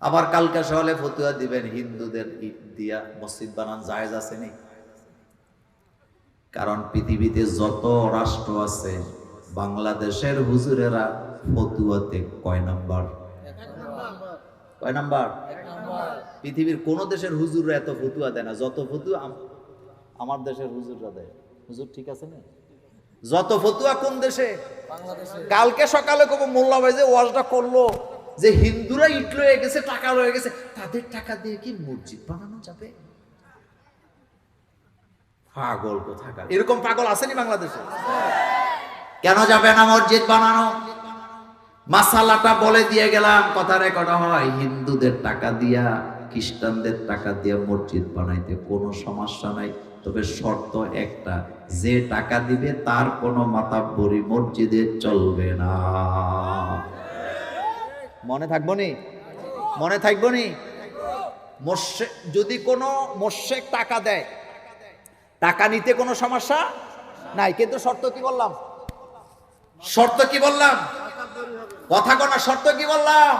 আবার কালকে সকালে ফতুয়া দিবেন হিন্দুদের ইট দিয়া মসজিদ বানান জায়েজ আছে নি? কারণ পৃথিবীতে যত রাষ্ট্র আছে বাংলাদেশের হুজুরেরা ফতুয়াতে কয় নাম্বার? কয় নাম্বার? পৃথিবীর কোন দেশের হুজুররা এত ফতুয়া দেয় না যত ফতুয়া আমার দেশের হুজুররা দেয়। হুজুর ঠিক আছে না? যত ফতুয়া কোন দেশে? কালকে সকালে কব মোল্লা ভাই যে ওয়াজটা করলো যে হিন্দুরা ইট লয়ে গেছে, টাকা লয়ে গেছে, তাদের টাকা দিয়ে কি মসজিদ বানানো যাবে? পাগল কোথাকার। এরকম পাগল আসেনি বাংলাদেশে? কেন যাবে না মসজিদ বানানো? মাসালাটা বলে দিয়ে গেলাম, কথা রেকর্ড হয়। হিন্দুদের টাকা দিয়া খ্রিস্টানদের টাকা দিয়া মসজিদ বানাইতে কোনো সমস্যা নাই, তবে শর্ত একটা, যে টাকা দিবে তার কোনো মাতাব্বরি মসজিদে চলবে না। মনে থাকবো নি? মনে থাকবো নি? মোশেক যদি কোনো মোশেক টাকা দেয়, টাকা নিতে কোনো সমস্যা নাই, কিন্তু শর্ত কি বললাম? শর্ত কি বললাম? কথা কোনা শর্ত কি বললাম?